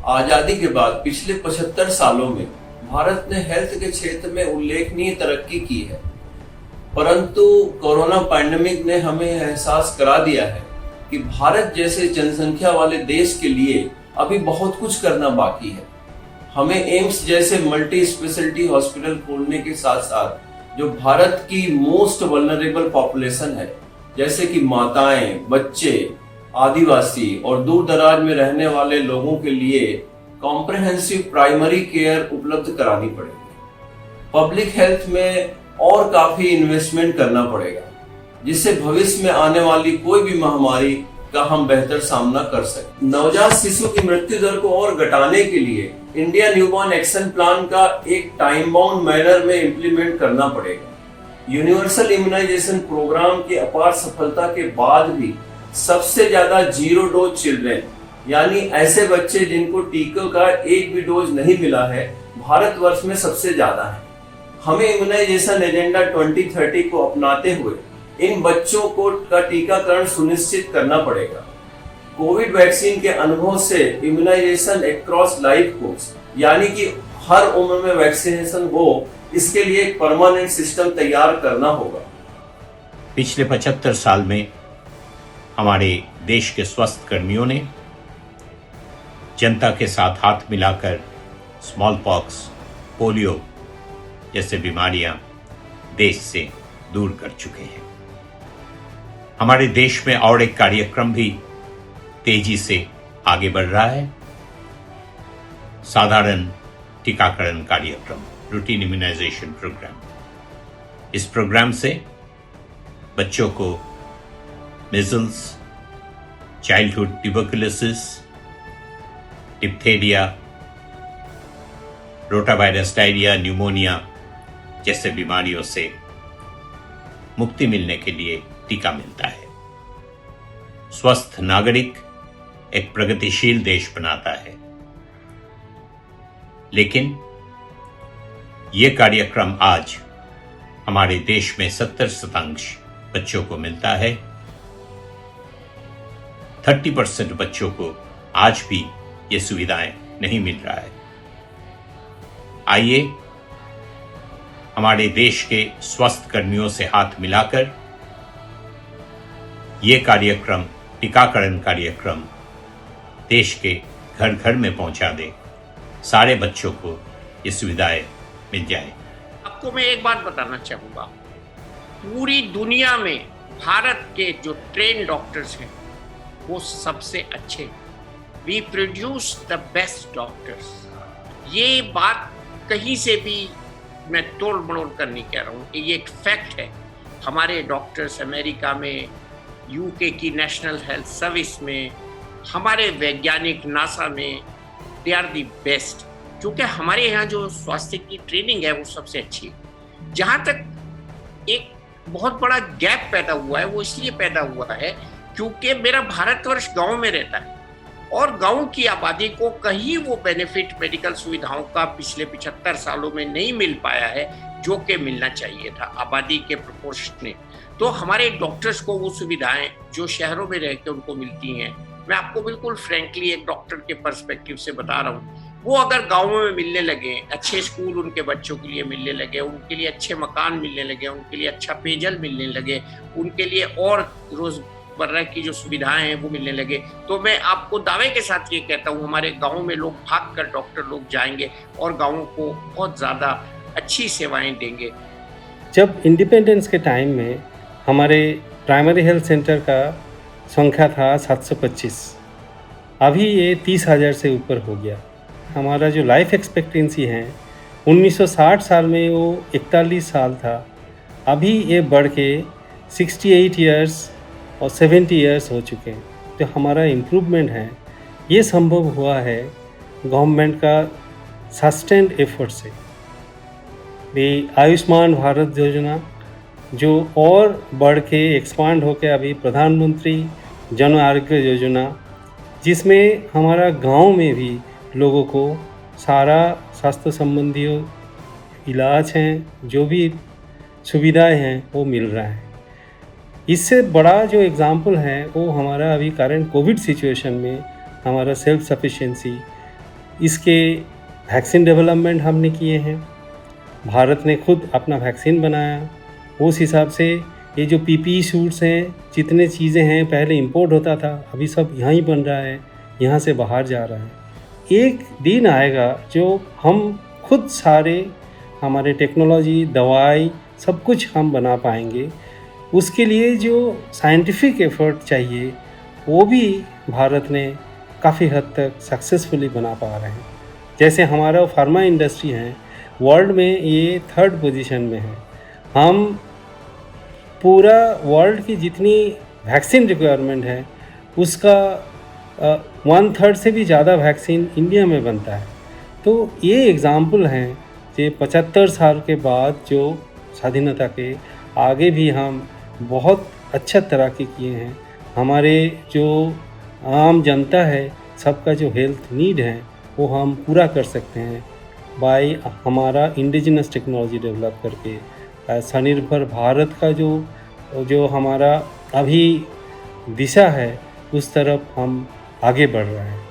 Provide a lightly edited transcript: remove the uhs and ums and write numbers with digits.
आजादी के बाद पिछले 75 सालों में भारत ने हेल्थ के क्षेत्र में उल्लेखनीय तरक्की की है, परंतु कोरोना पैंडेमिक ने हमें एहसास करा दिया है कि भारत जैसे जनसंख्या वाले देश के लिए अभी बहुत कुछ करना बाकी है। हमें एम्स जैसे मल्टी स्पेशलिटी हॉस्पिटल खोलने के साथ साथ जो भारत की मोस्ट वल्नरेबल पॉपुलेशन है, जैसे कि माताएं, बच्चे, आदिवासी और दूर दराज में रहने वाले लोगों के लिए कॉम्प्रिहेंसिव प्राइमरी केयर उपलब्ध करानी पड़ेगी। पब्लिक हेल्थ में और काफी इन्वेस्टमेंट करना पड़ेगा, जिससे भविष्य में आने वाली कोई भी महामारी का हम बेहतर सामना कर सकें। नवजात शिशु की मृत्यु दर को और घटाने के लिए इंडिया न्यूबॉर्न एक्शन प्लान का एक टाइम बाउंड मैनर में इम्प्लीमेंट करना पड़ेगा। यूनिवर्सल इम्यूनाइजेशन प्रोग्राम की अपार सफलता के बाद भी सबसे ज्यादा 0 डोज चिल्ड्रेन, यानी ऐसे बच्चे जिनको टीकों का एक भी डोज नहीं मिला है, भारतवर्ष में सबसे ज्यादा है। हमें इम्यूनाइजेशन एजेंडा 2030 को अपनाते हुए इन बच्चों को का टीकाकरण सुनिश्चित करना पड़ेगा। कोविड वैक्सीन के अनुभव से इम्यूनाइजेशन अक्रॉस लाइफ कोर्स, यानी कि हर उम्र में वैक्सीनेशन हो, इसके लिए एक परमानेंट सिस्टम तैयार करना होगा। पिछले 75 साल में हमारे देश के स्वास्थ्य कर्मियों ने जनता के साथ हाथ मिलाकर स्मॉल पॉक्स, पोलियो जैसे बीमारियां देश से दूर कर चुके हैं। हमारे देश में और एक कार्यक्रम भी तेजी से आगे बढ़ रहा है, साधारण टीकाकरण कार्यक्रम, रूटीन इम्यूनाइजेशन प्रोग्राम। इस प्रोग्राम से बच्चों को measles, childhood tuberculosis, diphtheria, rotavirus diarrhoea, pneumonia जैसे बीमारियों से मुक्ति मिलने के लिए टीका मिलता है। स्वस्थ नागरिक एक प्रगतिशील देश बनाता है। लेकिन यह कार्यक्रम आज हमारे देश में 70% बच्चों को मिलता है। 30% बच्चों को आज भी ये सुविधाएं नहीं मिल रहा है। आइए हमारे देश के स्वास्थ्य कर्मियों से हाथ मिलाकर ये कार्यक्रम, टीकाकरण कार्यक्रम देश के घर घर में पहुंचा दे, सारे बच्चों को ये सुविधाएं मिल जाए। आपको मैं एक बात बताना चाहूँगा, पूरी दुनिया में भारत के जो ट्रेन डॉक्टर्स हैं वो सबसे अच्छे। We produce the best doctors. ये बात कहीं से भी मैं तोड़ मड़ोड़ कर नहीं कह रहा हूँ, ये एक फैक्ट है। हमारे डॉक्टर्स अमेरिका में, यूके की नेशनल हेल्थ सर्विस में, हमारे वैज्ञानिक नासा में, दे आर दी बेस्ट। क्योंकि हमारे यहाँ जो स्वास्थ्य की ट्रेनिंग है वो सबसे अच्छी है। जहाँ तक एक बहुत बड़ा गैप पैदा हुआ है, वो इसलिए पैदा हुआ है क्योंकि मेरा भारतवर्ष गांव में रहता है और गांव की आबादी को कहीं वो बेनिफिट मेडिकल सुविधाओं का पिछले 75 सालों में नहीं मिल पाया है जो कि मिलना चाहिए था आबादी के प्रोपोर्शनेट। तो हमारे डॉक्टर्स को वो सुविधाएं जो शहरों में रह के उनको मिलती हैं, मैं आपको बिल्कुल फ्रैंकली एक डॉक्टर के पर्सपेक्टिव से बता रहा हूँ, वो अगर गाँवों में मिलने लगे, अच्छे स्कूल उनके बच्चों के लिए मिलने लगे, उनके लिए अच्छे मकान मिलने लगे, उनके लिए अच्छा पेयजल मिलने लगे, उनके लिए और रोजमर्रा की जो सुविधाएं हैं वो मिलने लगे, तो मैं आपको दावे के साथ ये कहता हूँ हमारे गाँव में लोग भाग कर डॉक्टर लोग जाएंगे और गाँवों को बहुत ज़्यादा अच्छी सेवाएं देंगे। जब इंडिपेंडेंस के टाइम में हमारे प्राइमरी हेल्थ सेंटर का संख्या था 725, अभी ये 30,000 से ऊपर हो गया। हमारा जो लाइफ एक्सपेक्टेंसी है 1960 साल में वो 41 साल था, अभी ये बढ़ के 68 इयर्स और 70 इयर्स हो चुके हैं। तो हमारा इम्प्रूवमेंट है, ये संभव हुआ है गवर्नमेंट का सस्टेन्ड एफर्ट से। ये आयुष्मान भारत योजना जो और बढ़ के एक्सपांड होकर अभी प्रधानमंत्री जन आरोग्य योजना, जिसमें हमारा गांव में भी लोगों को सारा स्वास्थ्य संबंधी इलाज हैं, जो भी सुविधाएं हैं वो मिल रहा है। इससे बड़ा जो एग्जाम्पल है वो हमारा अभी करंट कोविड सिचुएशन में हमारा सेल्फ सफिशिएंसी इसके वैक्सीन डेवलपमेंट हमने किए हैं। भारत ने खुद अपना वैक्सीन बनाया। उस हिसाब से ये जो पीपीई सूट्स हैं, जितने चीज़ें हैं, पहले इंपोर्ट होता था, अभी सब यहाँ ही बन रहा है, यहाँ से बाहर जा रहा है। एक दिन आएगा जो हम खुद सारे हमारे टेक्नोलॉजी, दवाई, सब कुछ हम बना पाएंगे। उसके लिए जो साइंटिफिक एफर्ट चाहिए वो भी भारत ने काफ़ी हद तक सक्सेसफुली बना पा रहे हैं। जैसे हमारा फार्मा इंडस्ट्री है, वर्ल्ड में ये 3rd पोजीशन में है। हम पूरा वर्ल्ड की जितनी वैक्सीन रिक्वायरमेंट है उसका 1/3 से भी ज़्यादा वैक्सीन इंडिया में बनता है। तो ये एग्ज़ाम्पल हैं कि 75 साल के बाद जो स्वाधीनता के आगे भी हम बहुत अच्छा तरक्की किए हैं। हमारे जो आम जनता है, सबका जो हेल्थ नीड है वो हम पूरा कर सकते हैं बाय हमारा इंडिजिनस टेक्नोलॉजी डेवलप करके। स्वनिर्भर भारत का जो हमारा अभी दिशा है उस तरफ हम आगे बढ़ रहे हैं।